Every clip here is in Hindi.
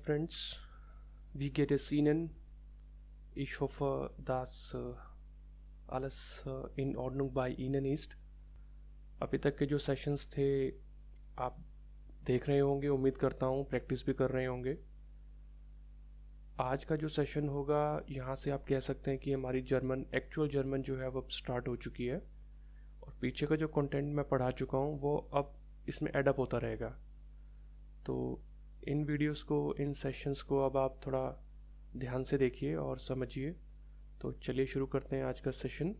Friends, wie geht es Ihnen? Ich hoffe, dass alles in Ordnung bei Ihnen ist। अभी तक के जो सेशंस थे आप देख रहे होंगे, उम्मीद करता हूँ प्रैक्टिस भी कर रहे होंगे। आज का जो सेशन होगा यहाँ से आप कह सकते हैं कि हमारी एक्चुअल जर्मन जो है वो अब स्टार्ट हो चुकी है और पीछे का जो कंटेंट मैं पढ़ा चुका हूँ वो अब इसमें एडअप होता रहेगा। तो इन वीडियोस को, इन सेशंस को अब आप थोड़ा ध्यान से देखिए और समझिए। तो चलिए शुरू करते हैं आज का session.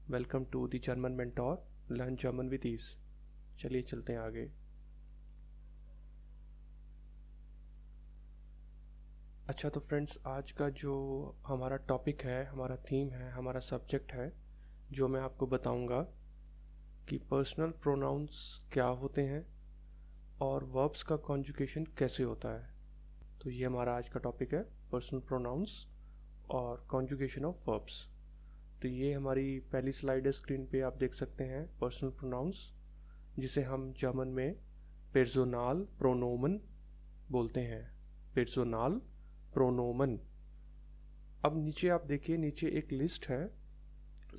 Welcome to the German mentor, learn German with ease. चलिए चलते हैं आगे। अच्छा, तो फ्रेंड्स, आज का जो हमारा टॉपिक है, हमारा थीम है, हमारा सब्जेक्ट है, जो मैं आपको बताऊंगा कि पर्सनल प्रोनाउंस क्या होते हैं और वर्ब्स का कॉन्जुगेशन कैसे होता है। तो ये हमारा आज का टॉपिक है, पर्सनल प्रोनाउंस और कॉन्जुगेशन ऑफ वर्ब्स। तो ये हमारी पहली स्लाइड है, स्क्रीन पे आप देख सकते हैं पर्सनल प्रोनाउंस, जिसे हम जर्मन में पर्सोनाल प्रोनोमन बोलते हैं। पर्सोनाल प्रोनोमन। अब नीचे आप देखिए, नीचे एक लिस्ट है,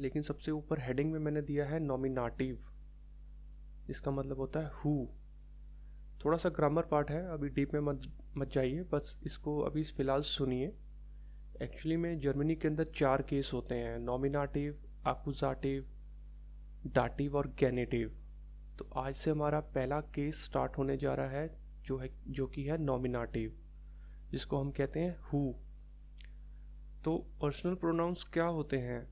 लेकिन सबसे ऊपर हेडिंग में मैंने दिया है नॉमिनेटिव। इसका मतलब होता है हु। थोड़ा सा ग्रामर पार्ट है, अभी डीप में मत जाइए, बस इसको अभी फ़िलहाल सुनिए। एक्चुअली में जर्मनी के अंदर 4 केस होते हैं, नॉमिनेटिव, एक्यूजेटिव, डाटिव और गेनेटिव। तो आज से हमारा पहला केस स्टार्ट होने जा रहा है, जो कि है नॉमिनेटिव, जिसको हम कहते हैं हु। तो पर्सनल प्रोनाउंस क्या होते हैं?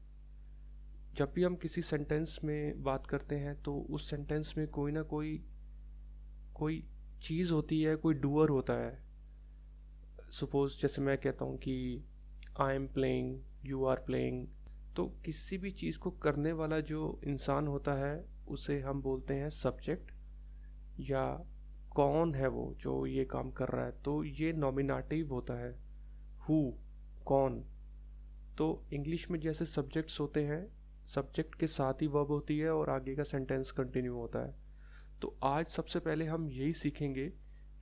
जब भी हम किसी सेंटेंस में बात करते हैं तो उस सेंटेंस में कोई ना कोई चीज़ होती है, कोई डूअर होता है। सपोज जैसे मैं कहता हूँ कि I am playing, you are playing, तो किसी भी चीज़ को करने वाला जो इंसान होता है उसे हम बोलते हैं सब्जेक्ट, या कौन है वो जो ये काम कर रहा है। तो ये नॉमिनेटिव होता है, हु, कौन। तो इंग्लिश में जैसे सब्जेक्ट्स होते हैं, सब्जेक्ट के साथ ही वर्ब होती है और आगे का सेंटेंस कंटिन्यू होता है। तो आज सबसे पहले हम यही सीखेंगे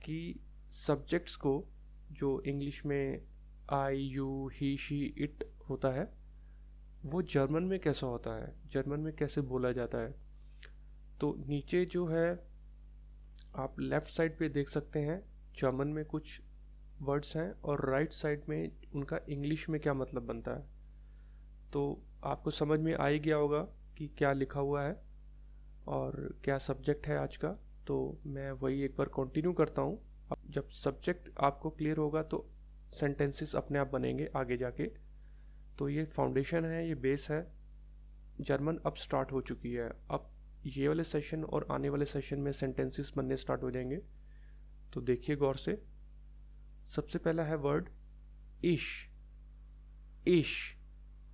कि सब्जेक्ट्स को, जो इंग्लिश में आई, यू, ही, शी, इट होता है, वो जर्मन में कैसा होता है, जर्मन में कैसे बोला जाता है। तो नीचे जो है आप लेफ़्ट साइड पे देख सकते हैं, जर्मन में कुछ वर्ड्स हैं और राइट साइड में उनका इंग्लिश में क्या मतलब बनता है। तो आपको समझ में आ ही गया होगा कि क्या लिखा हुआ है और क्या सब्जेक्ट है आज का। तो मैं वही एक बार कंटिन्यू करता हूँ। जब सब्जेक्ट आपको क्लियर होगा तो सेंटेंसेस अपने आप बनेंगे आगे जाके। तो ये फाउंडेशन है, ये बेस है। जर्मन अब स्टार्ट हो चुकी है। अब ये वाले सेशन और आने वाले सेशन में सेंटेंसेस बनने स्टार्ट हो जाएंगे। तो देखिए गौर से। सबसे पहला है वर्ड इश। इश,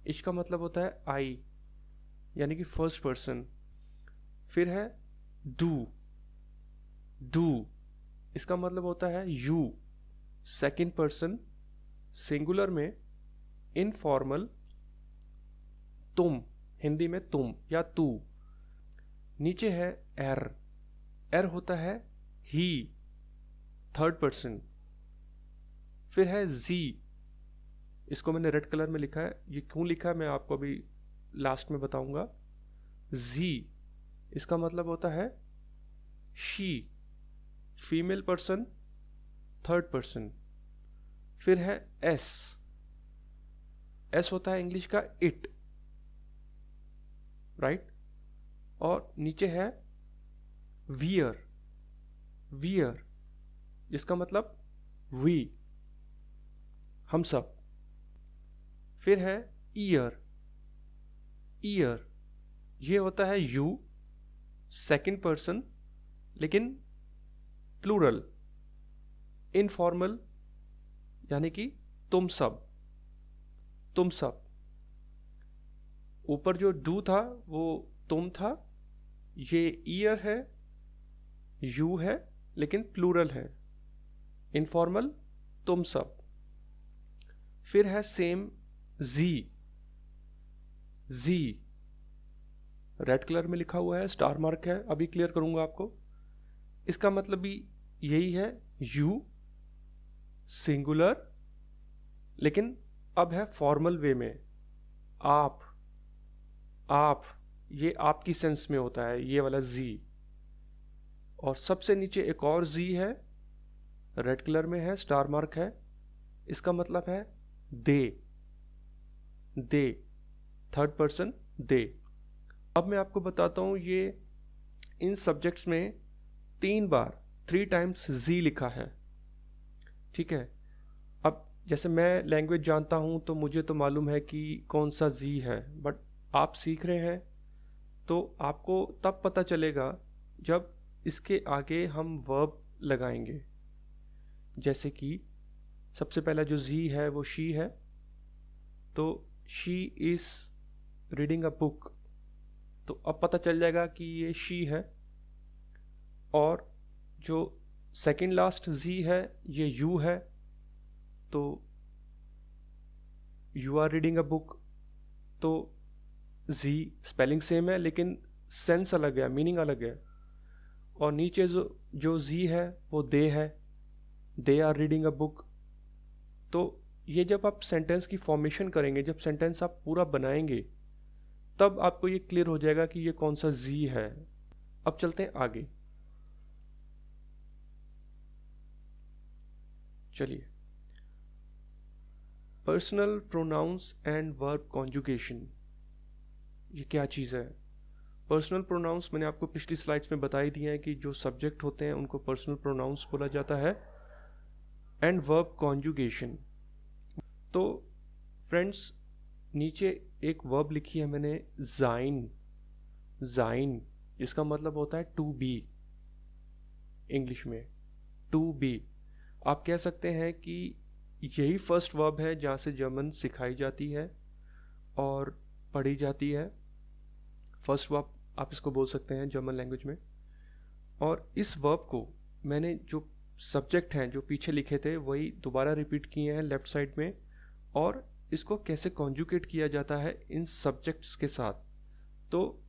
इश का मतलब होता है आई, यानी कि फर्स्ट पर्सन। फिर है डू। डू, इसका मतलब होता है यू, सेकंड पर्सन, सिंगुलर में, इनफॉर्मल, तुम, हिंदी में तुम या तू। नीचे है एर। एर होता है ही, थर्ड पर्सन। फिर है जी, इसको मैंने रेड कलर में लिखा है। ये क्यों लिखा है मैं आपको अभी लास्ट में बताऊंगा। जी, इसका मतलब होता है she, female person, third person. फिर है एस। एस होता है इंग्लिश का इट, राइट। और नीचे है वियर। वियर, इसका मतलब वी, हम सब। फिर है ईयर। ईयर, ये होता है यू, सेकंड पर्सन, लेकिन प्लूरल, इनफॉर्मल, यानी कि तुम सब, तुम सब। ऊपर जो डू था वो तुम था, ये ईयर है, यू है, लेकिन प्लूरल है, इनफॉर्मल, तुम सब। फिर है सेम जी। जी रेड कलर में लिखा हुआ है, स्टार मार्क है, अभी क्लियर करूंगा आपको। इसका मतलब भी यही है, यू, सिंगुलर, लेकिन अब है फॉर्मल वे में। आप ये आपकी सेंस में होता है, ये वाला जी। और सबसे नीचे एक और जी है, रेड कलर में है, स्टार मार्क है। इसका मतलब है दे, थर्ड पर्सन दे। अब मैं आपको बताता हूँ, ये इन सब्जेक्ट्स में 3 बार 3 टाइम्स जी लिखा है। ठीक है। अब जैसे मैं लैंग्वेज जानता हूँ तो मुझे तो मालूम है कि कौन सा जी है, बट आप सीख रहे हैं तो आपको तब पता चलेगा जब इसके आगे हम वर्ब लगाएंगे। जैसे कि सबसे पहला जो जी है वो शी है, तो she is reading a book, तो अब पता चल जाएगा कि ये शी है। और जो सेकंड लास्ट जी है ये यू है, तो you are reading a book, तो जी स्पेलिंग सेम है लेकिन सेंस अलग है, मीनिंग अलग है। और नीचे जो जी है वो है, they are reading a book. तो ये जब आप सेंटेंस की फॉर्मेशन करेंगे, जब सेंटेंस आप पूरा बनाएंगे, तब आपको ये क्लियर हो जाएगा कि ये कौन सा जी है। अब चलते हैं आगे। चलिए, personal pronouns and verb conjugation, ये क्या चीज़ है? पर्सनल प्रोनाउंस मैंने आपको पिछली स्लाइड्स में बता ही दिया है कि जो सब्जेक्ट होते हैं उनको पर्सनल प्रोनाउंस बोला जाता है। एंड वर्ब कॉन्जुगेशन, तो फ्रेंड्स नीचे एक वर्ब लिखी है मैंने, जाइन, जिसका मतलब होता है टू बी। इंग्लिश में टू बी। आप कह सकते हैं कि यही फर्स्ट वर्ब है जहाँ से जर्मन सिखाई जाती है और पढ़ी जाती है। फर्स्ट वर्ब आप इसको बोल सकते हैं जर्मन लैंग्वेज में। और इस वर्ब को मैंने जो सब्जेक्ट हैं जो पीछे लिखे थे वही दोबारा रिपीट किए हैं लेफ्ट साइड में। और इसको कैसे कॉन्जुगेट किया जाता है इन सब्जेक्ट्स के साथ, तो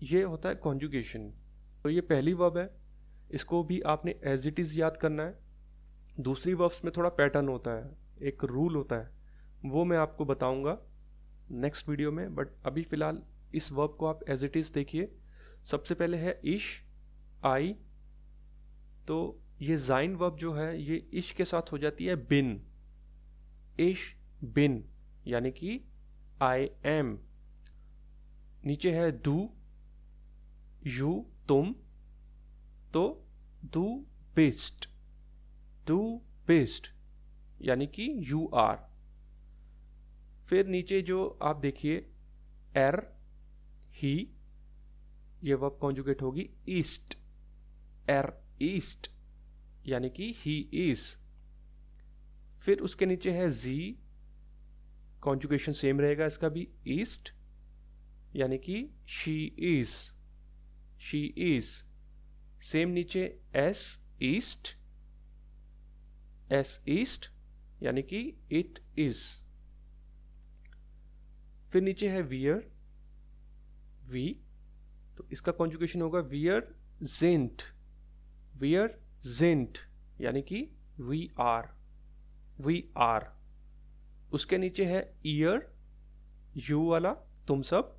ये होता है कॉन्जुगेशन। तो ये पहली वर्ब है, इसको भी आपने एज इट इज़ याद करना है। दूसरी वर्ब्स में थोड़ा पैटर्न होता है, एक रूल होता है, वो मैं आपको बताऊंगा नेक्स्ट वीडियो में। बट अभी फ़िलहाल इस वर्ब को आप एज इट इज़ देखिए। सबसे पहले है इश, आई, तो ये जाइन वर्ब जो है ये इश के साथ हो जाती है बिन, इश बिन, यानी कि आई एम। नीचे है डू, यू तुम, तो डू बेस्ट, यानी कि यू आर। फिर नीचे जो आप देखिए एर, ही, ये वर्ब कॉन्जुगेट होगी ईस्ट, एर ईस्ट, यानी कि ही इज। फिर उसके नीचे है जी, कॉन्जुगेशन सेम रहेगा इसका भी, ईस्ट, यानी कि शी इज। सेम नीचे एस, ईस्ट, यानी कि इट इज। फिर नीचे है वियर, वी, तो इसका कॉन्जुगेशन होगा वियर जिंट, यानी कि वी आर। उसके नीचे है ईयर, यू वाला, तुम सब,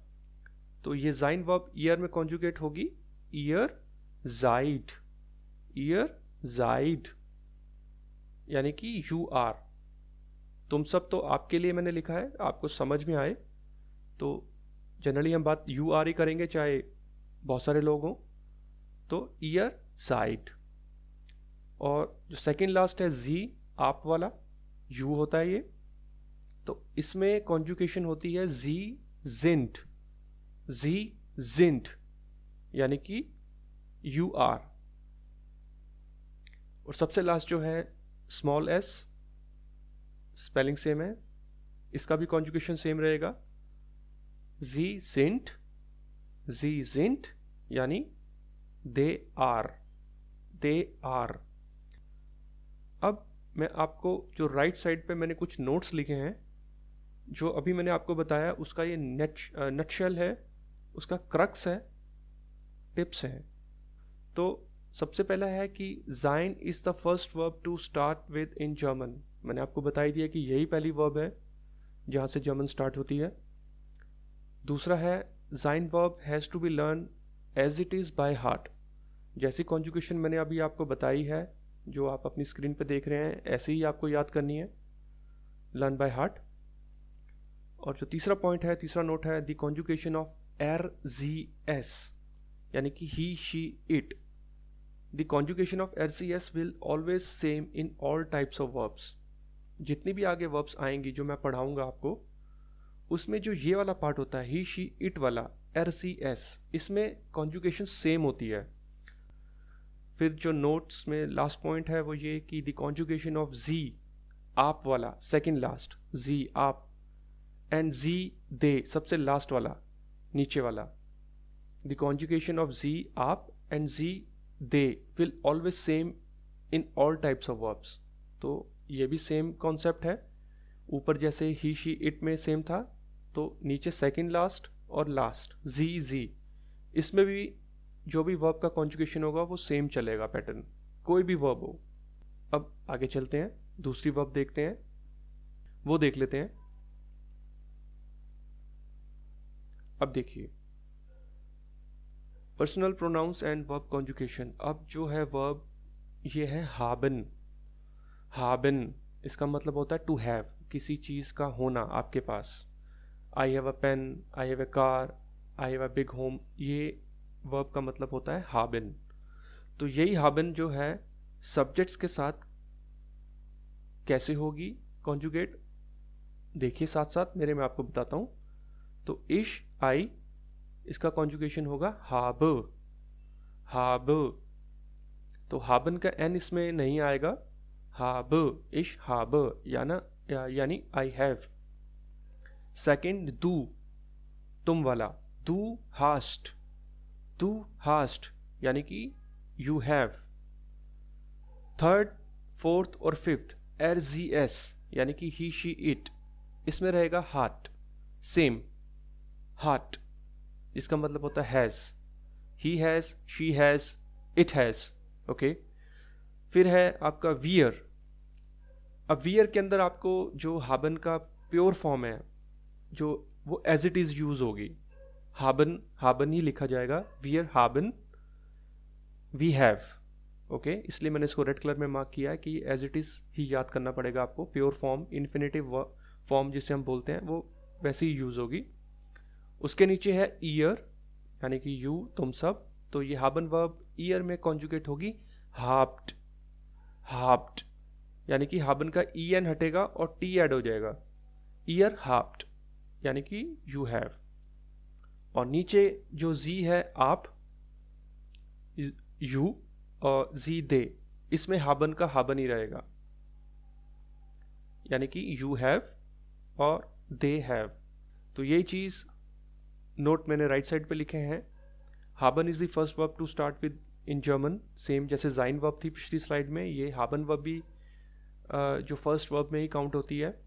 तो ये जाइन वर्ब ईयर में कॉन्जुगेट होगी ईयर जाइड, यानी कि यू आर। तुम सब तो आपके लिए मैंने लिखा है, आपको समझ में आए, तो जनरली हम बात यू आर ही करेंगे चाहे बहुत सारे लोग हों। तो ईयर जाइड। और जो सेकंड लास्ट है जी, आप वाला, यू होता है ये, तो इसमें कॉन्जुगेशन होती है जिंट, यानी कि यू आर। और सबसे लास्ट जो है स्मॉल एस, स्पेलिंग सेम है, इसका भी कॉन्जुगेशन सेम रहेगा, जिंट, यानी दे आर। अब मैं आपको जो राइट साइड पे मैंने कुछ नोट्स लिखे हैं, जो अभी मैंने आपको बताया उसका ये नटशेल है, उसका क्रक्स है, टिप्स हैं। तो सबसे पहला है कि sein is the first verb to start with in German. मैंने आपको बता ही दिया कि यही पहली वर्ब है जहाँ से जर्मन स्टार्ट होती है। दूसरा है sein verb has to be learn as it is by heart. जैसी कॉन्जुगेशन मैंने अभी आपको बताई है, जो आप अपनी स्क्रीन पे देख रहे हैं, ऐसे ही आपको याद करनी है, लर्न बाय हार्ट। और जो तीसरा पॉइंट है, तीसरा नोट है, द कॉन्जुगेशन ऑफ RCS यानी कि he she it. The conjugation of RCS will always same in all types of verbs. जितनी भी आगे वर्ब्स आएंगी जो मैं पढ़ाऊंगा आपको, उसमें जो ये वाला पार्ट होता है ही शी इट वाला RCS, इसमें कॉन्जुगेशन सेम होती है। फिर जो नोट्स में लास्ट पॉइंट है वो ये कि द कॉन्जुगेशन ऑफ जी आप वाला सेकंड लास्ट, जी आप, एंड जी दे सबसे लास्ट वाला नीचे वाला, द कॉन्जुगेशन ऑफ जी आप एंड जी they will always same in all types of verbs. तो ये भी सेम कॉन्सेप्ट है। ऊपर जैसे ही शी इट में सेम था, तो नीचे सेकंड लास्ट और लास्ट जी जी, इसमें भी जो भी वर्ब का कॉन्जुगेशन होगा वो सेम चलेगा पैटर्न, कोई भी वर्ब हो। अब आगे चलते हैं, दूसरी वर्ब देखते हैं, वो देख लेते हैं। अब देखिए personal pronouns and verb conjugation. अब जो है वर्ब ये है haben। haben इसका मतलब होता है टू हैव, किसी चीज़ का होना आपके पास। I have a pen, I have a car, I have a big home, ये वर्ब का मतलब होता है haben। तो यही haben जो है सब्जेक्ट्स के साथ कैसे होगी कॉन्जुगेट, देखिए साथ साथ मेरे, मैं आपको बताता हूँ। तो इश आई, इसका कॉन्जुगेशन होगा हाब, हाब। तो हाबन का एन इसमें नहीं आएगा, हाब इश हाब यानी आई हैव। सेकंड दू तुम वाला, दू हास्ट यानी कि यू हैव। थर्ड फोर्थ और फिफ्थ RCS यानी कि ही शी इट, इसमें रहेगा हार्ट, सेम हार्ट जिसका मतलब होता है has, he has, she has, it has. Okay, फिर है आपका वियर। अब वियर के अंदर आपको जो haben का प्योर फॉर्म है, जो वो एज इट इज़ यूज़ होगी, haben ही लिखा जाएगा, वियर haben वी हैव। ओके, इसलिए मैंने इसको रेड कलर में मार्क किया है कि एज इट इज़ ही याद करना पड़ेगा आपको। प्योर फॉर्म, इन्फिनेटिव फॉर्म जिसे हम बोलते हैं, वो वैसे ही यूज़ होगी। उसके नीचे है ईयर यानी कि यू तुम सब, तो ये haben वर्ब ईयर में कॉन्जुगेट होगी हाप्ड, हाप्ड यानी कि haben का en हटेगा और t ऐड हो जाएगा, ईयर हाप्ड यानी कि यू हैव। और नीचे जो जी है आप, यू, और जी दे, इसमें haben का haben ही रहेगा यानी कि यू हैव और दे हैव। तो यही चीज़ नोट मैंने राइट साइड पे लिखे हैं। haben is the first verb to start with in German, same जैसे sein वर्ब थी पिछली स्लाइड में, ये haben वर्ब भी जो फर्स्ट वर्ब में ही काउंट होती है।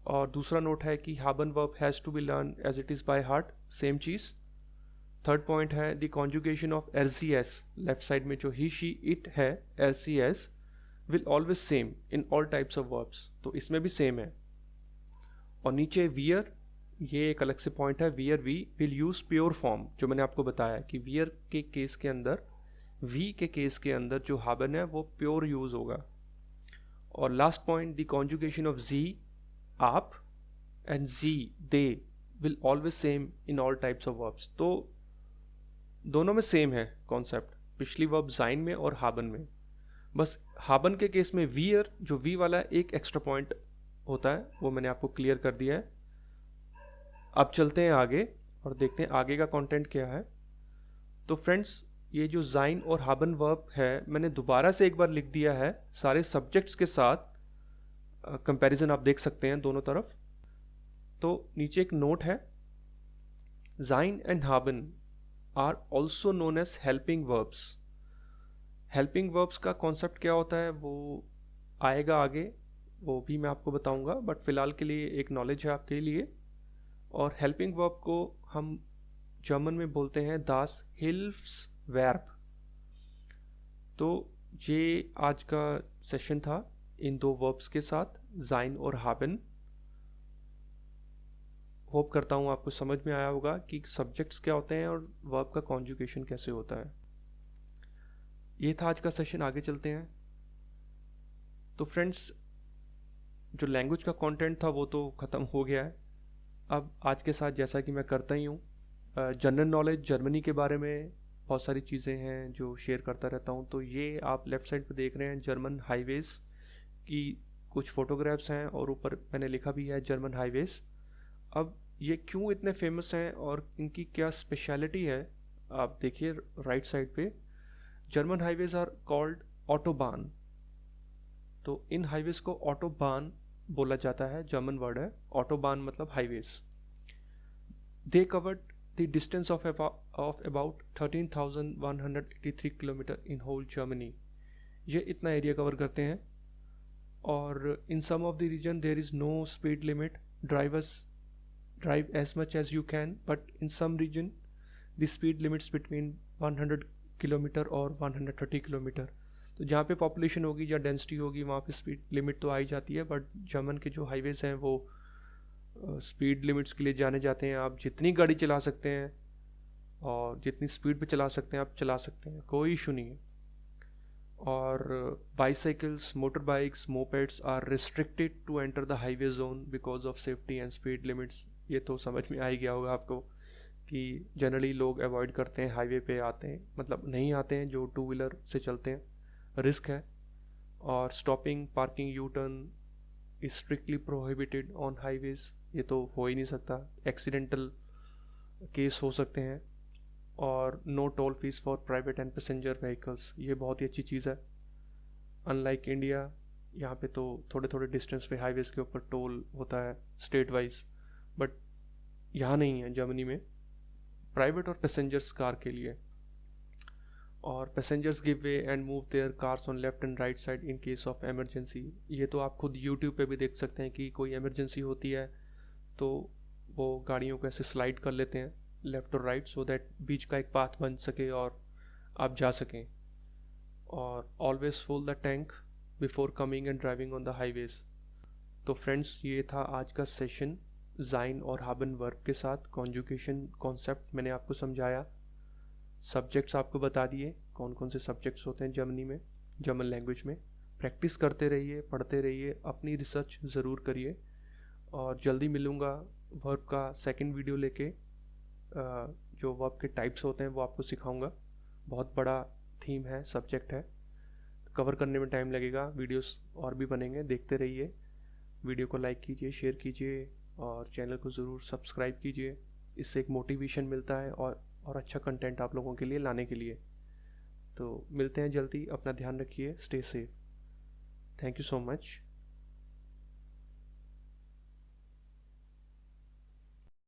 और दूसरा नोट है कि haben verb has to be learn as it is by heart, same चीज़। थर्ड पॉइंट है the conjugation of RCS, left side में जो ही शी इट है RCS will always same in all types of verbs, तो इसमें भी सेम है। और नीचे वियर, ये एक अलग से पॉइंट है, where we will use pure form, जो मैंने आपको बताया कि वियर के केस के अंदर, वी के केस के अंदर जो haben है वो प्योर यूज होगा। और last point, the conjugation of जी आप एंड जी they will always same in all types of verbs. तो दोनों में सेम है कॉन्सेप्ट, पिछली वर्ब sein में और haben में। बस haben के केस में वियर, जो वी वाला एक एक्स्ट्रा पॉइंट होता है, वो मैंने आपको क्लियर कर दिया है। अब चलते हैं आगे और देखते हैं आगे का कंटेंट क्या है। तो फ्रेंड्स, ये जो sein और haben वर्ब है, मैंने दोबारा से एक बार लिख दिया है सारे सब्जेक्ट्स के साथ, कंपैरिजन आप देख सकते हैं दोनों तरफ। तो नीचे एक नोट है, sein and haben are also known as helping verbs. Helping verbs का कॉन्सेप्ट क्या होता है वो आएगा आगे, वो भी मैं आपको बताऊंगा, बट फिलहाल के लिए एक नॉलेज है आपके लिए। और हेल्पिंग वर्ब को हम जर्मन में बोलते हैं दास हिल्फ्स वर्ब। तो ये आज का सेशन था इन दो वर्ब्स के साथ, जाइन और हाबन। होप करता हूँ आपको समझ में आया होगा कि सब्जेक्ट्स क्या होते हैं और वर्ब का कॉन्जुगेशन कैसे होता है। ये था आज का सेशन, आगे चलते हैं। तो फ्रेंड्स, जो लैंग्वेज का कंटेंट था वो तो ख़त्म हो गया है। अब आज के साथ जैसा कि मैं करता ही हूँ, जनरल नॉलेज जर्मनी के बारे में बहुत सारी चीज़ें हैं जो शेयर करता रहता हूँ। तो ये आप लेफ़्ट साइड पे देख रहे हैं जर्मन हाईवेज़ की कुछ फ़ोटोग्राफ्स हैं और ऊपर मैंने लिखा भी है जर्मन हाईवेज़। अब ये क्यों इतने फेमस हैं और इनकी क्या स्पेशलिटी है, आप देखिए राइट साइड पे। German highways are called autobahn. तो इन हाईवेज़ को ऑटोबान बोला जाता है, जर्मन वर्ड है ऑटोबान मतलब highways. They covered the distance of about 13,183 kilometre in whole Germany. ये इतना एरिया कवर करते हैं। और in some of the region there is no speed limit, drivers drive as much as you can, but in some region the speed limits between 100 kilometre और 130 किलोमीटर। तो जहाँ पे पॉपुलेशन होगी या डेंसिटी होगी वहाँ पे स्पीड लिमिट तो आई जाती है, बट जर्मन के जो हाईवेज़ हैं वो स्पीड लिमिट्स के लिए जाने जाते हैं। आप जितनी गाड़ी चला सकते हैं और जितनी स्पीड पे चला सकते हैं आप चला सकते हैं, कोई इशू नहीं है। और bicycles, motorbikes, mopeds are restricted to enter the highway zone because of safety and speed limits. ये तो समझ में आ ही गया होगा आपको कि जनरली लोग अवॉइड करते हैं हाईवे पे आते हैं, मतलब नहीं आते हैं जो टू व्हीलर से चलते हैं, रिस्क है। और stopping, parking, U turn is strictly prohibited on highways. ये तो हो ही नहीं सकता, एक्सीडेंटल केस हो सकते हैं। और no toll fee for private and passenger vehicles, ये बहुत ही अच्छी चीज़ है। अनलाइक इंडिया, यहाँ पे तो थोड़े थोड़े डिस्टेंस पे हाईवेज़ के ऊपर टोल होता है स्टेट वाइज, बट यहाँ नहीं है जर्मनी में, प्राइवेट और पैसेंजर्स कार के लिए। और passengers give way and move their cars on left and right side in case of emergency. ये तो आप खुद यूट्यूब पे भी देख सकते हैं कि कोई एमरजेंसी होती है तो वो गाड़ियों को ऐसे स्लाइड कर लेते हैं लेफ़्ट और राइट, सो दैट बीच का एक पाथ बन सके और आप जा सकें। और always full the tank before coming and driving on the highways. तो फ्रेंड्स, ये था आज का सेशन जाइन और हाबन वर्ब के साथ। कॉन्जुगेशन कॉन्सेप्ट मैंने आपको समझाया, सब्जेक्ट्स आपको बता दिए कौन कौन से सब्जेक्ट्स होते हैं जर्मनी में, जर्मन लैंग्वेज में। प्रैक्टिस करते रहिए, पढ़ते रहिए, अपनी रिसर्च ज़रूर करिए। और जल्दी मिलूँगा वर्ब का सेकंड वीडियो लेके। जो वर्ब के टाइप्स होते हैं वो आपको सिखाऊंगा। बहुत बड़ा थीम है, सब्जेक्ट है, कवर करने में टाइम लगेगा। वीडियोस और भी बनेंगे, देखते रहिए। वीडियो को लाइक कीजिए, शेयर कीजिए और चैनल को ज़रूर सब्सक्राइब कीजिए। इससे एक मोटिवेशन मिलता है और अच्छा कंटेंट आप लोगों के लिए लाने के लिए। तो मिलते हैं जल्दी, अपना ध्यान रखिए, stay safe. Thank you so much.